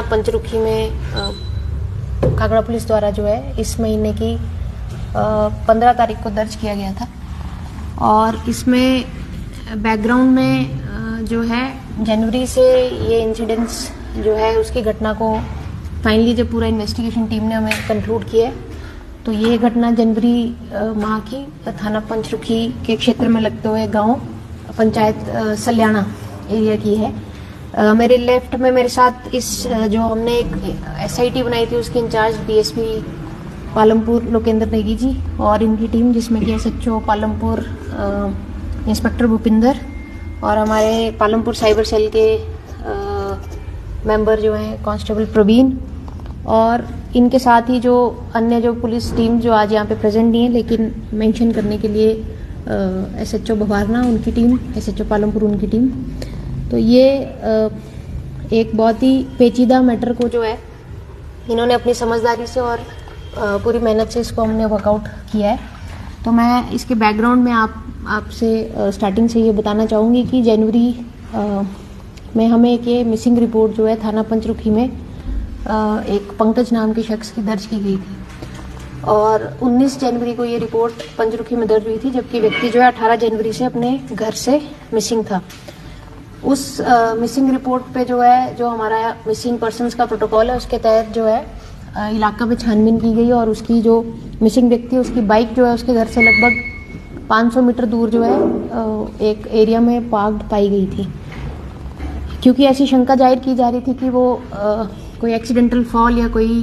पंचरुखी में कांगड़ा पुलिस द्वारा जो है इस महीने की 15 तारीख को दर्ज किया गया था और इसमें बैकग्राउंड में जो है जनवरी से ये इंसिडेंट्स जो है उसकी घटना को फाइनली जब पूरा इन्वेस्टिगेशन टीम ने हमें कंक्लूड किया तो ये घटना जनवरी माह की थाना पंचरुखी के क्षेत्र में लगते हुए गांव पंचायत सल्याना एरिया की है। मेरे लेफ्ट में मेरे साथ इस जो हमने एक SIT बनाई थी उसके इंचार्ज DSP पालमपुर लोकेंद्र नेगी जी और इनकी टीम जिसमें कि SHO पालमपुर इंस्पेक्टर भूपिंदर और हमारे पालमपुर साइबर सेल के मेंबर जो हैं कांस्टेबल प्रवीण और इनके साथ ही जो अन्य जो पुलिस टीम जो आज यहाँ पे प्रेजेंट नहीं है लेकिन मेंशन करने के लिए SHO भवारना उनकी टीम, SHO पालमपुर उनकी टीम। तो ये एक बहुत ही पेचीदा मैटर को जो है इन्होंने अपनी समझदारी से और पूरी मेहनत से इसको हमने वर्कआउट किया है। तो मैं इसके बैकग्राउंड में आपसे स्टार्टिंग से ये बताना चाहूँगी कि जनवरी में हमें एक ये मिसिंग रिपोर्ट जो है थाना पंचरुखी में एक पंकज नाम के शख्स की दर्ज की गई थी और 19 जनवरी को ये रिपोर्ट पंचरुखी में दर्ज हुई थी, जबकि व्यक्ति जो है 18 जनवरी से अपने घर से मिसिंग था। उस मिसिंग रिपोर्ट पे जो है जो हमारा मिसिंग पर्सन्स का प्रोटोकॉल है उसके तहत जो है इलाका में छानबीन की गई और उसकी जो मिसिंग व्यक्ति उसकी बाइक जो है उसके घर से लगभग 500 मीटर दूर जो है एक एरिया में पार्क्ड पाई गई थी। क्योंकि ऐसी शंका जाहिर की जा रही थी कि वो कोई एक्सीडेंटल फॉल या कोई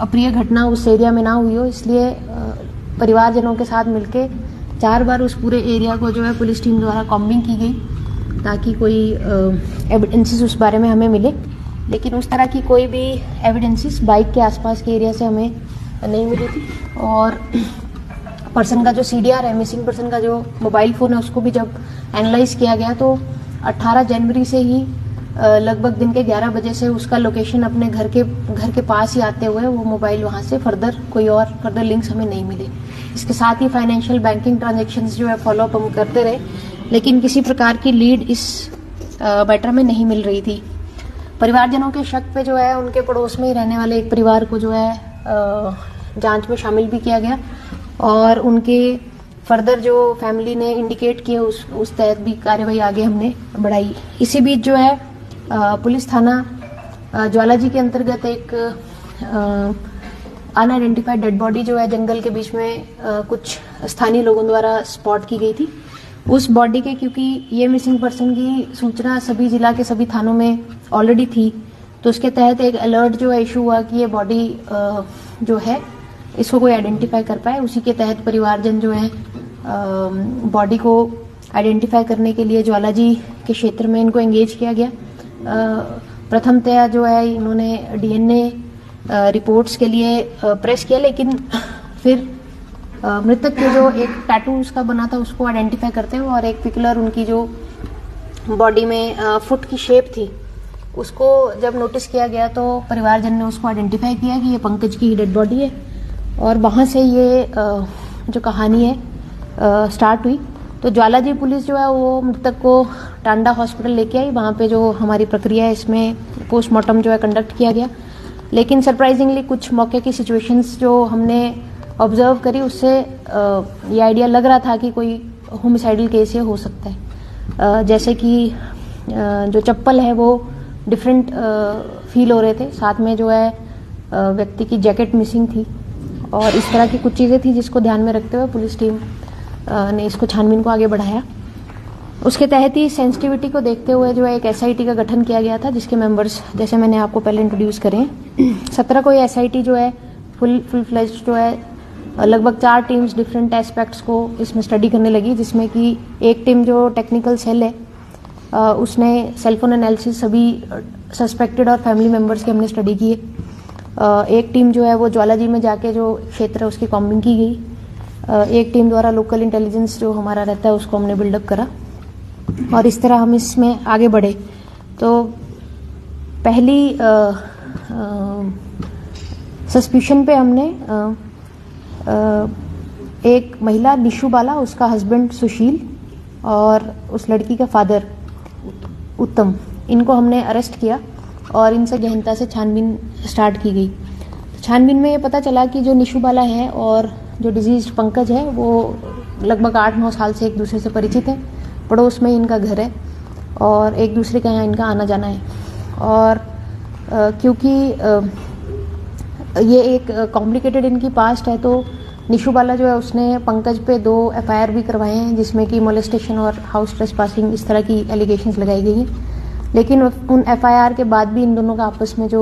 अप्रिय घटना उस एरिया में ना हुई हो, इसलिए परिवारजनों के साथ मिलके 4 बार उस पूरे एरिया को जो है पुलिस टीम द्वारा कॉम्बिंग की गई ताकि कोई एविडेंसेस उस बारे में हमें मिले, लेकिन उस तरह की कोई भी एविडेंसेस बाइक के आसपास के एरिया से हमें नहीं मिली थी। और पर्सन का जो CDR है, मिसिंग पर्सन का जो मोबाइल फ़ोन है, उसको भी जब एनालाइज किया गया तो 18 जनवरी से ही लगभग दिन के 11 बजे से उसका लोकेशन अपने घर के पास ही आते हुए वो मोबाइल वहाँ से फर्दर लिंक्स हमें नहीं मिले। इसके साथ ही फाइनेंशियल बैंकिंग ट्रांजैक्शंस जो है फॉलोअप हम करते रहे, लेकिन किसी प्रकार की लीड इस मैटर में नहीं मिल रही थी। परिवारजनों के शक पे जो है उनके पड़ोस में ही रहने वाले एक परिवार को जो है जांच में शामिल भी किया गया और उनके फर्दर जो फैमिली ने इंडिकेट किया उस तहत भी कार्यवाही आगे हमने बढ़ाई। इसी बीच जो है पुलिस थाना ज्वालाजी के अंतर्गत एक अनआइडेंटिफाइड डेड बॉडी जो है जंगल के बीच में कुछ स्थानीय लोगों द्वारा स्पॉट की गई थी। उस बॉडी के क्योंकि ये मिसिंग पर्सन की सूचना सभी जिला के सभी थानों में ऑलरेडी थी, तो उसके तहत एक अलर्ट जो है इशू हुआ कि ये बॉडी जो है इसको कोई आइडेंटिफाई कर पाए। उसी के तहत परिवारजन जो है बॉडी को आइडेंटिफाई करने के लिए ज्वालाजी के क्षेत्र में इनको एंगेज किया गया। प्रथमतया जो है इन्होंने DNA रिपोर्ट्स के लिए प्रेस किया, लेकिन फिर मृतक के जो एक टैटू उसका बना था उसको आइडेंटिफाई करते हुए और एक पिकुलर उनकी जो बॉडी में फुट की शेप थी उसको जब नोटिस किया गया तो परिवारजन ने उसको आइडेंटिफाई किया कि ये पंकज की डेड बॉडी है और वहाँ से ये जो कहानी है स्टार्ट हुई। तो ज्वालाजी पुलिस जो है वो मृतक को टांडा हॉस्पिटल लेके आई। वहाँ पे जो हमारी प्रक्रिया है इसमें पोस्टमार्टम जो है कंडक्ट किया गया, लेकिन सरप्राइजिंगली कुछ मौके की सिचुएशंस जो हमने ऑब्जर्व करी उससे ये आइडिया लग रहा था कि कोई होमिसाइडल केस ये हो सकता है। जैसे कि जो चप्पल है वो डिफरेंट फील हो रहे थे, साथ में जो है व्यक्ति की जैकेट मिसिंग थी और इस तरह की कुछ चीज़ें थी जिसको ध्यान में रखते हुए पुलिस टीम ने इसको छानबीन को आगे बढ़ाया। उसके तहत ही सेंसिटिविटी को देखते हुए जो है एक SIT का गठन किया गया था जिसके मेंबर्स जैसे मैंने आपको पहले इंट्रोड्यूस करे 17 को ये SIT जो है फुल फ्लेज्ड जो है लगभग 4 टीम्स डिफरेंट एस्पेक्ट्स को इसमें स्टडी करने लगी, जिसमें कि एक टीम जो टेक्निकल सेल है उसने सेलफोन एनालिसिस सभी सस्पेक्टेड और फैमिली मेम्बर्स के हमने स्टडी किए। एक टीम जो है वो ज्वालाजी में जाके जो क्षेत्र है उसकी कॉम्बिंग की गई। एक टीम द्वारा लोकल इंटेलिजेंस जो हमारा रहता है उसको हमने बिल्डअप करा और इस तरह हम इसमें आगे बढ़े। तो पहली सस्पिशन पे हमने एक महिला निशु बाला, उसका हस्बैंड सुशील और उस लड़की का फादर उत्तम, इनको हमने अरेस्ट किया और इनसे गहनता से छानबीन स्टार्ट की गई। छानबीन में ये पता चला कि जो निशु बाला है और जो डिजीज पंकज है वो लगभग 8-9 साल से एक दूसरे से परिचित हैं। पड़ोस में इनका घर है और एक दूसरे के यहाँ इनका आना जाना है। और क्योंकि ये एक कॉम्प्लिकेटेड इनकी पास्ट है, तो निशु बाला जो है उसने पंकज पे 2 FIR भी करवाए हैं, जिसमें कि मोलेस्टेशन और हाउस ट्रेसपासिंग इस तरह की एलिगेशंस लगाई गई हैं। लेकिन उन FIR के बाद भी इन दोनों का आपस में जो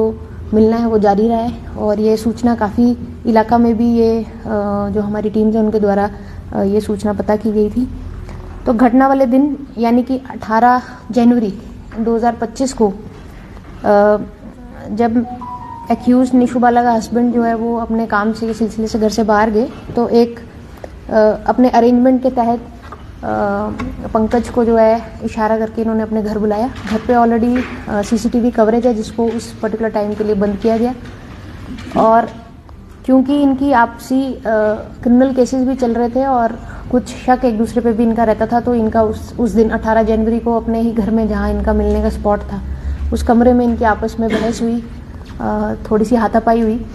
मिलना है वो जारी रहा है। और ये सूचना काफ़ी इलाका में भी ये जो हमारी टीम है उनके द्वारा ये सूचना पता की गई थी। तो घटना वाले दिन यानी कि 18 जनवरी 2025 को जब एक्यूज निशु बाला का हस्बैंड जो है वो अपने काम से सिलसिले से घर से बाहर गए, तो एक अपने अरेंजमेंट के तहत पंकज को जो है इशारा करके इन्होंने अपने घर बुलाया। घर पे ऑलरेडी CCTV कवरेज है जिसको उस पर्टिकुलर टाइम के लिए बंद किया गया। और क्योंकि इनकी आपसी क्रिमिनल केसेस भी चल रहे थे और कुछ शक एक दूसरे पे भी इनका रहता था, तो इनका उस दिन 18 जनवरी को अपने ही घर में जहाँ इनका मिलने का स्पॉट था उस कमरे में इनकी आपस में बहस हुई, थोड़ी सी हाथापाई हुई।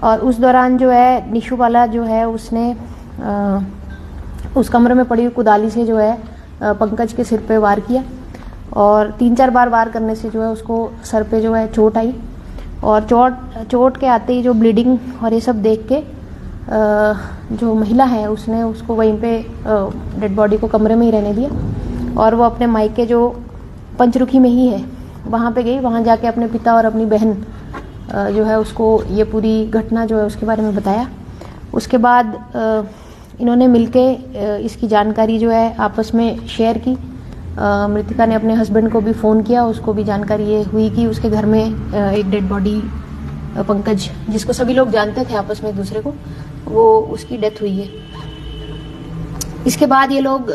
और उस दौरान जो है निशु बाला जो है उसने उस कमरे में पड़ी हुई कुदाली से जो है पंकज के सिर पे वार किया और 3-4 बार वार करने से जो है उसको सर पे जो है चोट आई। और चोट के आते ही जो ब्लीडिंग और ये सब देख के जो महिला है उसने उसको वहीं पे डेड बॉडी को कमरे में ही रहने दिया और वो अपने मायके जो पंचरुखी में ही है वहाँ पे गई। वहाँ जाके अपने पिता और अपनी बहन जो है उसको ये पूरी घटना जो है उसके बारे में बताया। उसके बाद इन्होंने मिलके इसकी जानकारी जो है आपस में शेयर की। मृतिका ने अपने हस्बैंड को भी फ़ोन किया, उसको भी जानकारी ये हुई कि उसके घर में एक डेड बॉडी पंकज, जिसको सभी लोग जानते थे आपस में एक दूसरे को, वो उसकी डेथ हुई है। इसके बाद ये लोग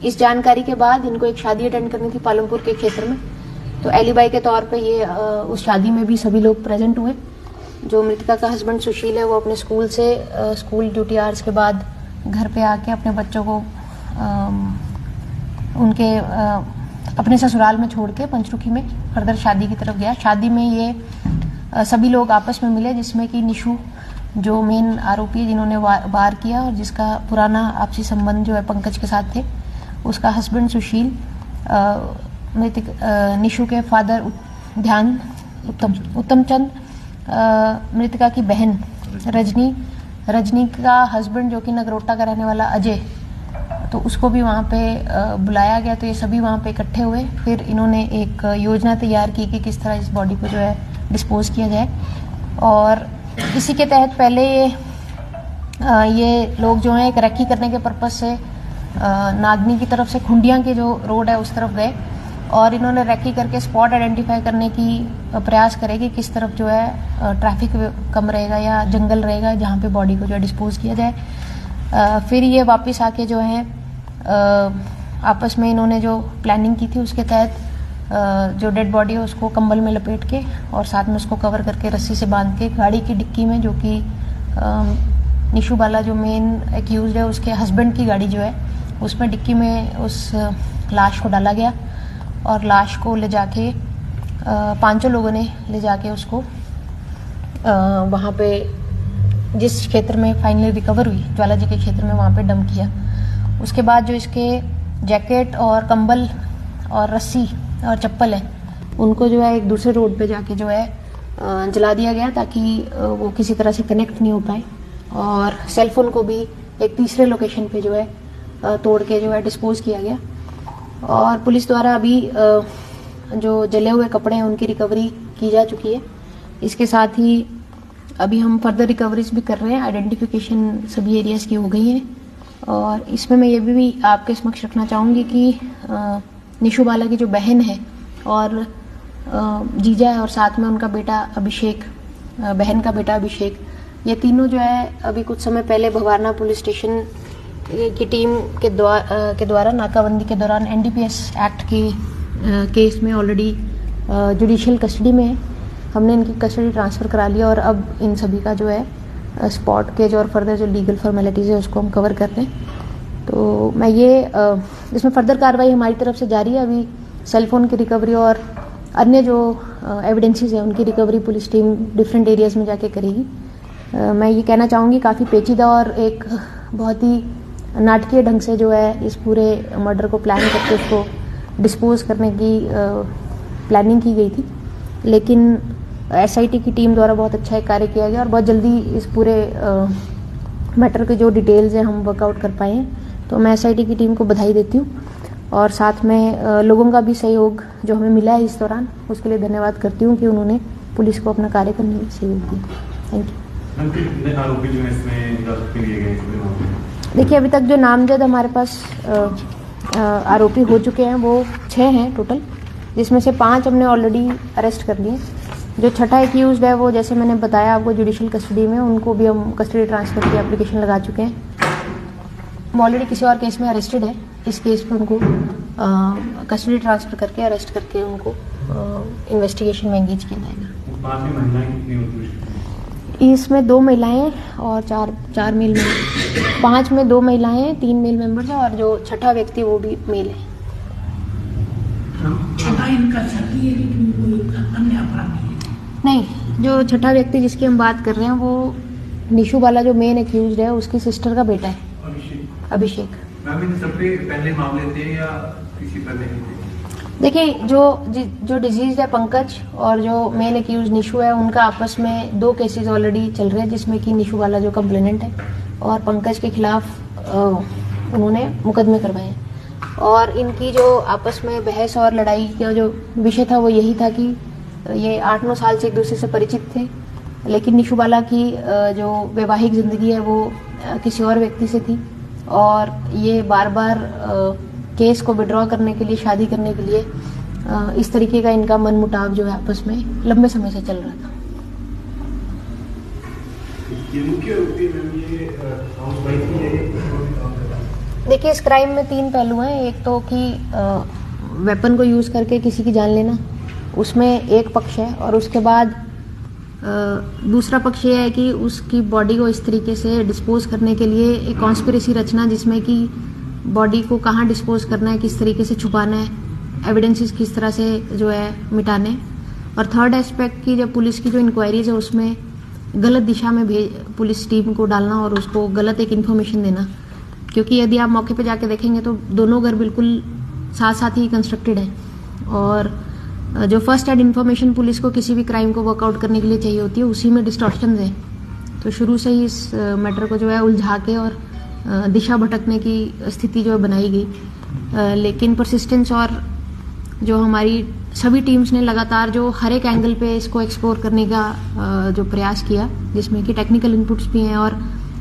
इस जानकारी के बाद इनको एक शादी अटेंड करनी थी पालमपुर के क्षेत्र में, तो एलिबाई के तौर पे ये उस शादी में भी सभी लोग प्रेजेंट हुए। जो मृतिका का हस्बैंड सुशील है वो अपने स्कूल से स्कूल ड्यूटी आवर्स के बाद घर पे आके अपने बच्चों को उनके अपने ससुराल में छोड़ के पंचरुखी में फर्दर शादी की तरफ गया। शादी में ये सभी लोग आपस में मिले, जिसमें कि निशु जो मेन आरोपी है जिन्होंने वार किया और जिसका पुराना आपसी संबंध जो है पंकज के साथ थे, उसका हस्बैंड सुशील, निशु के फादर ध्यान उत्तम चंद, मृतिका की बहन रजनी का हस्बैंड जो कि नगरोटा का रहने वाला अजय, तो उसको भी वहाँ पे बुलाया गया। तो ये सभी वहाँ पे इकट्ठे हुए। फिर इन्होंने एक योजना तैयार की कि किस तरह इस बॉडी को जो है डिस्पोज किया जाए। और इसी के तहत पहले ये लोग जो हैं एक रेकी करने के पर्पज से नागनी की तरफ से खुंडिया के जो रोड है उस तरफ गए और इन्होंने रेकी करके स्पॉट आइडेंटिफाई करने की प्रयास करे कि किस तरफ जो है ट्रैफिक कम रहेगा या जंगल रहेगा जहाँ पे बॉडी को जो है डिस्पोज किया जाए। फिर ये वापस आके जो है आपस में इन्होंने जो प्लानिंग की थी उसके तहत जो डेड बॉडी है उसको कंबल में लपेट के और साथ में उसको कवर करके रस्सी से बांध के गाड़ी की डिक्की में, जो कि निशु बाला जो मेन एक्यूज्ड है उसके हस्बैंड की गाड़ी जो है उसमें डिक्की में उस लाश को डाला गया और लाश को ले जाके 5 लोगों ने ले जाके उसको वहाँ पे जिस क्षेत्र में फाइनली रिकवर हुई ज्वाला जी के क्षेत्र में वहाँ पे डंप किया। उसके बाद जो इसके जैकेट और कंबल और रस्सी और चप्पल है उनको जो है एक दूसरे रोड पे जाके जो है जला दिया गया ताकि वो किसी तरह से कनेक्ट नहीं हो पाए। और सेलफोन को भी एक तीसरे लोकेशन पे जो है तोड़ के जो है डिस्पोज किया गया। और पुलिस द्वारा अभी जो जले हुए कपड़े हैं उनकी रिकवरी की जा चुकी है। इसके साथ ही अभी हम फर्दर रिकवरीज भी कर रहे हैं, आइडेंटिफिकेशन सभी एरियाज की हो गई है। और इसमें मैं ये भी आपके समक्ष रखना चाहूँगी कि निशु बाला की जो बहन है और जीजा है और साथ में उनका बेटा अभिषेक, बहन का बेटा अभिषेक, ये तीनों जो है अभी कुछ समय पहले भवारना पुलिस स्टेशन की टीम के द्वारा नाकाबंदी के दौरान NDPS एक्ट के केस में ऑलरेडी जुडिशियल कस्टडी में है। हमने इनकी कस्टडी ट्रांसफ़र करा लिया और अब इन सभी का जो है स्पॉट केज और फर्दर जो लीगल फॉर्मेलिटीज़ है उसको हम कवर कर रहे हैं। तो मैं ये इसमें फर्दर कार्रवाई हमारी तरफ से जारी है। अभी सेलफोन की रिकवरी और अन्य जो एविडेंसेस है उनकी recovery police team different areas में जाके करेगी। मैं ये कहना चाहूँगी काफ़ी पेचीदा और एक बहुत ही नाटकीय ढंग से जो है इस पूरे मर्डर को प्लान करके उसको डिस्पोज करने की प्लानिंग की गई थी, लेकिन एसआईटी की टीम द्वारा बहुत अच्छा एक कार्य किया गया और बहुत जल्दी इस पूरे मैटर के जो डिटेल्स हैं हम वर्कआउट कर पाए हैं। तो मैं एसआईटी की टीम को बधाई देती हूँ और साथ में लोगों का भी सहयोग जो हमें मिला है इस दौरान उसके लिए धन्यवाद करती हूँ कि उन्होंने पुलिस को अपना कार्य करने में सहयोग दिया। Thank you. देखिए, अभी तक जो नामजद हमारे पास आरोपी हो चुके हैं वो 6 हैं टोटल, जिसमें से 5 हमने ऑलरेडी अरेस्ट कर लिए। जो छठा एक्यूज्ड है वो जैसे मैंने बताया आपको जुडिशियल कस्टडी में, उनको भी हम कस्टडी ट्रांसफर की एप्लीकेशन लगा चुके हैं। हम ऑलरेडी किसी और केस में अरेस्टेड है, इस केस में उनको कस्टडी ट्रांसफर करके अरेस्ट करके उनको इन्वेस्टिगेशन में एंगेज किया जाएगा। इसमें 2 महिलाएं और 4 मेल मेंबर, 5 में 2 महिलाएं 3 मेल मेंबर्स हैं और जो छठा व्यक्ति वो भी मेल है। छठा इनका साथी है लेकिन कोई अन्य अपराधी नहीं, जो छठा व्यक्ति जिसकी हम बात कर रहे हैं वो निशु वाला जो मेन एक्यूज्ड है उसकी सिस्टर का बेटा है, अभिषेक। मैम, इन सबके पहले मामले थे या किसी पर नहीं थे? देखिए, जो डिजीज है पंकज और जो मेन एक्यूज निशु है, उनका आपस में 2 केसेस ऑलरेडी चल रहे हैं, जिसमें कि निशु वाला जो कंप्लेनेंट है और पंकज के खिलाफ उन्होंने मुकदमे करवाए हैं। और इनकी जो आपस में बहस और लड़ाई का जो विषय था वो यही था कि ये 8-9 साल से एक दूसरे से परिचित थे, लेकिन निशु वाला की जो वैवाहिक जिंदगी है वो किसी और व्यक्ति से थी और ये बार बार केस को विड्रॉ करने के लिए, शादी करने के लिए इस तरीके का इनका मनमुटाव जो है आपस में लंबे समय से चल रहा था। ये मुख्य आरोपी ये हाउसवाइफ ही है। देखिए, इस क्राइम में 3 पहलू हैं। एक तो कि वेपन को यूज करके किसी की जान लेना, उसमें एक पक्ष है, और उसके बाद दूसरा पक्ष ये है कि उसकी बॉडी को इस तरीके से डिस्पोज करने के लिए एक कॉन्स्पिरेसी रचना, जिसमें कि बॉडी को कहाँ डिस्पोज करना है, किस तरीके से छुपाना है, एविडेंसेस किस तरह से जो है मिटाने। और थर्ड एस्पेक्ट की जब पुलिस की जो इंक्वायरीज है उसमें गलत दिशा में पुलिस टीम को डालना और उसको गलत एक इन्फॉर्मेशन देना, क्योंकि यदि आप मौके पे जाके देखेंगे तो दोनों घर बिल्कुल साथ साथ ही कंस्ट्रक्टेड हैं और जो फर्स्ट एड इन्फॉर्मेशन पुलिस को किसी भी क्राइम को वर्कआउट करने के लिए चाहिए होती है उसी में डिस्टॉर्शन है। तो शुरू से ही इस मैटर को जो है उलझा के और दिशा भटकने की स्थिति जो बनाई गई, लेकिन परसिस्टेंस और जो हमारी सभी टीम्स ने लगातार जो हर एक एंगल पे इसको एक्सप्लोर करने का जो प्रयास किया, जिसमें कि टेक्निकल इनपुट्स भी हैं और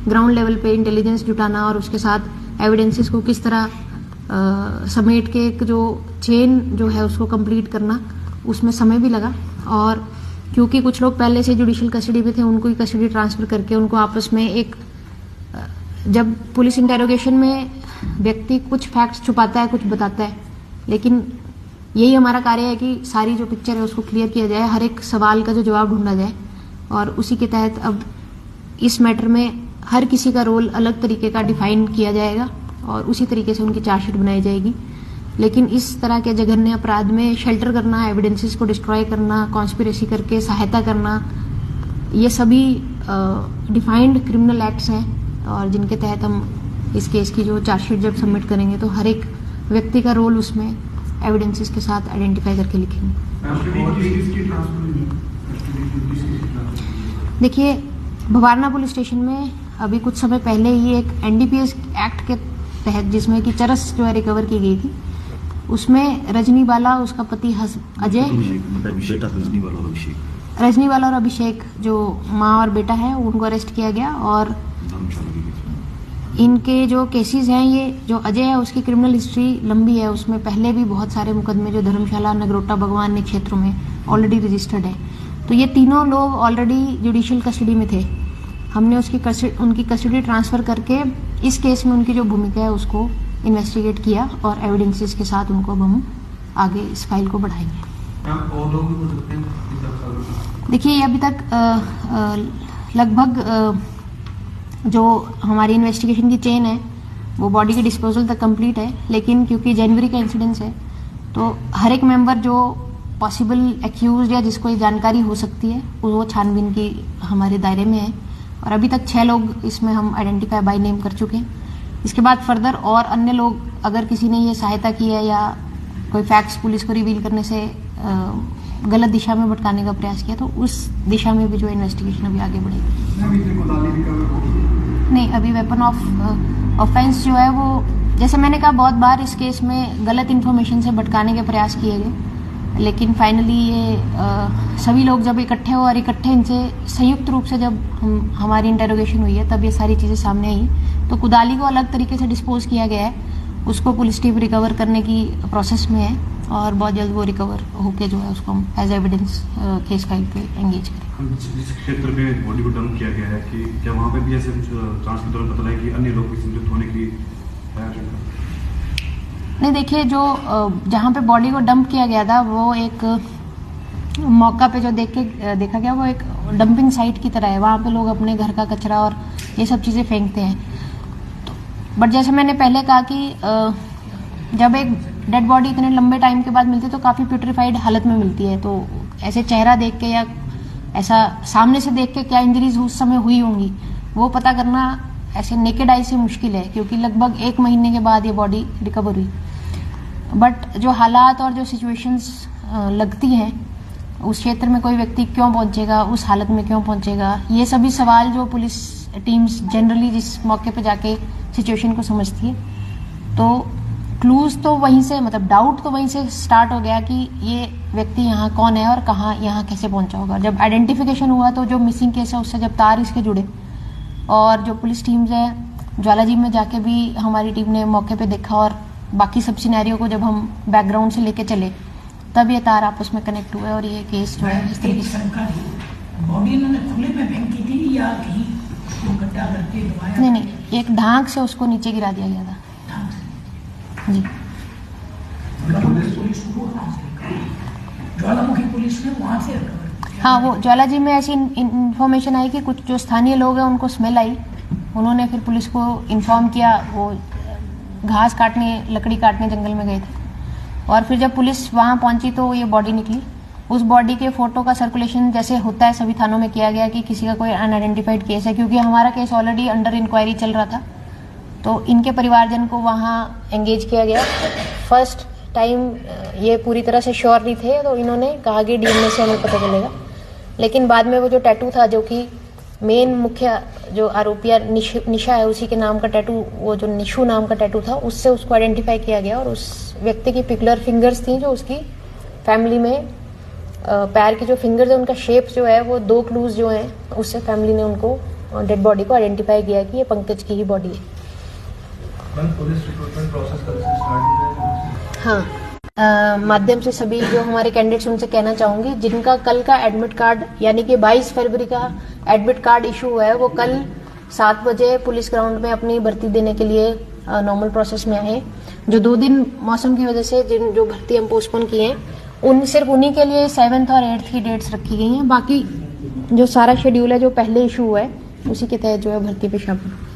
ग्राउंड लेवल पे इंटेलिजेंस जुटाना और उसके साथ एविडेंसेस को किस तरह समेट के एक जो चेन जो है उसको कंप्लीट करना, उसमें समय भी लगा। और क्योंकि कुछ लोग पहले से जुडिशियल कस्टडी में थे, उनको ही कस्टडी ट्रांसफर करके उनको आपस में एक, जब पुलिस इंटेरोगेशन में व्यक्ति कुछ फैक्ट्स छुपाता है, कुछ बताता है, लेकिन यही हमारा कार्य है कि सारी जो पिक्चर है उसको क्लियर किया जाए, हर एक सवाल का जो जवाब ढूंढा जाए। और उसी के तहत अब इस मैटर में हर किसी का रोल अलग तरीके का डिफाइन किया जाएगा और उसी तरीके से उनकी चार्जशीट बनाई जाएगी। लेकिन इस तरह के जघन्य अपराध में शेल्टर करना, एविडेंसेस को डिस्ट्रॉय करना, कॉन्स्पिरेसी करके सहायता करना, ये सभी डिफाइंड क्रिमिनल एक्ट्स हैं और जिनके तहत हम इस केस की जो चार्जशीट जब सबमिट करेंगे तो हर एक व्यक्ति का रोल उसमें एविडेंसेस के साथ आइडेंटिफाई करके लिखेंगे। देखिए, भवारना पुलिस स्टेशन में अभी कुछ समय पहले ही एक एनडीपीएस एक्ट के तहत, जिसमें कि चरस जो है रिकवर की गई थी, उसमें रजनी वाला, उसका पति अजय, रजनी वाला और अभिषेक जो माँ और बेटा है, उनको अरेस्ट किया गया। और इनके जो केसेस हैं, ये जो अजय है उसकी क्रिमिनल हिस्ट्री लंबी है, उसमें पहले भी बहुत सारे मुकदमे जो धर्मशाला, नगरोटा, भगवान ने क्षेत्रों में ऑलरेडी रजिस्टर्ड है। तो ये तीनों लोग ऑलरेडी जुडिशियल कस्टडी में थे। हमने उनकी कस्टडी ट्रांसफर करके इस केस में उनकी जो भूमिका है उसको इन्वेस्टिगेट किया और एविडेंसेस के साथ उनको अब हम आगे इस फाइल को बढ़ाएंगे। देखिए, अभी तक लगभग जो हमारी इन्वेस्टिगेशन की चेन है वो बॉडी के डिस्पोजल तक कंप्लीट है, लेकिन क्योंकि जनवरी का इंसिडेंस है तो हर एक मेंबर जो पॉसिबल एक्यूज या जिसको ये जानकारी हो सकती है वो छानबीन की हमारे दायरे में है और अभी तक 6 लोग इसमें हम आइडेंटिफाई बाय नेम कर चुके हैं। इसके बाद फर्दर और अन्य लोग अगर किसी ने ये सहायता की है या कोई फैक्ट्स पुलिस को रिवील करने से गलत दिशा में भटकाने का प्रयास किया तो उस दिशा में भी जो इन्वेस्टिगेशन अभी आगे बढ़ेगी। नहीं, अभी वेपन ऑफ ऑफेंस जो है वो जैसे मैंने कहा बहुत बार इस केस में गलत इन्फॉर्मेशन से भटकाने के प्रयास किए गए, लेकिन फाइनली ये सभी लोग जब इकट्ठे हो और इकट्ठे इनसे संयुक्त रूप से जब हमारी इंटेरोगेशन हुई है तब ये सारी चीज़ें सामने आई। तो कुदाली को अलग तरीके से डिस्पोज किया गया है, उसको पुलिस टीम रिकवर करने की प्रोसेस में है और बहुत जल्द वो रिकवर होके जो है उसको हम एज एविडेंस केस फाइल पे एंगेज करें। जिस क्षेत्र में बॉडी को डंप किया गया है कि क्या वहाँ पे भी ऐसे कुछ जांच के दौरान पता लगा कि अन्य लोग भी संलिप्त होने की नहीं, देखिए जो जहाँ पे बॉडी को डंप किया गया था वो एक मौका पे जो देखा गया वो एक डंपिंग साइट की तरह है। वहाँ पे लोग अपने घर का कचरा और ये सब चीज़ें फेंकते हैं। बट जैसे मैंने पहले कहा कि जब एक डेड बॉडी इतने लंबे टाइम के बाद मिलती है तो काफ़ी प्यूट्रीफाइड हालत में मिलती है, तो ऐसे चेहरा देख के या ऐसा सामने से देख के क्या इंजरीज उस समय हुई होंगी वो पता करना ऐसे नेकेड आई से मुश्किल है, क्योंकि लगभग 1 महीने के बाद ये बॉडी रिकवर हुई। बट जो हालात और जो सिचुएशंस लगती हैं उस क्षेत्र में कोई व्यक्ति क्यों पहुंचेगा, उस हालत में क्यों पहुंचेगा, ये सभी सवाल जो पुलिस टीम्स जनरली जिस मौके पे जाके सिचुएशन को समझती है, तो क्लूज तो वहीं से मतलब डाउट तो वहीं से स्टार्ट हो गया कि ये व्यक्ति यहाँ कौन है और कहाँ यहाँ कैसे पहुंचा होगा। जब आइडेंटिफिकेशन हुआ तो जो मिसिंग केस है उससे जब तार इसके जुड़े और जो पुलिस टीम्स है ज्वालाजी में जाके भी हमारी टीम ने मौके पे देखा और बाकी सब सिनेरियो को जब हम बैकग्राउंड से लेके चले तब ये तार आपस में कनेक्ट हुए और ये केस जो है इस तरीके से। बॉडी इन्होंने खुले में फेंकी थी या कहीं उसको गड्ढा करके दबाया? नहीं, एक ढांक से उसको नीचे गिरा दिया गया था जी। पुलिस को ज्वालामुखी पुलिस ने वहां से हाँ, वो ज्वालाजी में ऐसी इन्फॉर्मेशन आई कि कुछ जो स्थानीय लोग हैं उनको स्मेल आई, उन्होंने फिर पुलिस को इन्फॉर्म किया। वो घास काटने लकड़ी काटने जंगल में गए थे और फिर जब पुलिस वहाँ पहुंची तो ये बॉडी निकली। उस बॉडी के फोटो का सर्कुलेशन जैसे होता है सभी थानों में किया गया कि किसी का कोई अनआइडेंटिफाइड केस है, क्योंकि हमारा केस ऑलरेडी अंडर इंक्वायरी चल रहा था तो इनके परिवारजन को वहाँ एंगेज किया गया। फर्स्ट टाइम ये पूरी तरह से श्योर नहीं थे तो इन्होंने कहा कि डीएनए से हमें पता चलेगा, लेकिन बाद में वो जो टैटू था जो कि मेन मुख्य जो आरोपिया निशा है उसी के नाम का टैटू, वो जो निशु नाम का टैटू था उससे उसको आइडेंटिफाई किया गया और उस व्यक्ति की पिकुलर फिंगर्स थी जो उसकी फैमिली में पैर के जो फिंगर्स है उनका शेप जो है वो 2 क्लूज जो हैं उससे फैमिली ने उनको डेड बॉडी को आइडेंटिफाई किया कि ये पंकज की ही बॉडी है। पुलिस रिक्रूटमेंट प्रोसेस कब से स्टार्ट हुआ? हाँ, माध्यम से सभी जो हमारे कैंडिडेट्स उनसे कहना चाहूंगी जिनका कल का एडमिट कार्ड यानी कि 22 फरवरी का एडमिट कार्ड इशू हुआ है वो कल 7 बजे पुलिस ग्राउंड में अपनी भर्ती देने के लिए नॉर्मल प्रोसेस में आए। जो 2 दिन मौसम की वजह से जो भर्ती हम पोस्टपोन किए हैं सिर्फ उन्हीं के लिए 7th और 8th की डेट्स रखी गई हैं। बाकी जो सारा शेड्यूल है जो पहले इशू हुआ है उसी के तहत जो है भर्ती पे शामिल।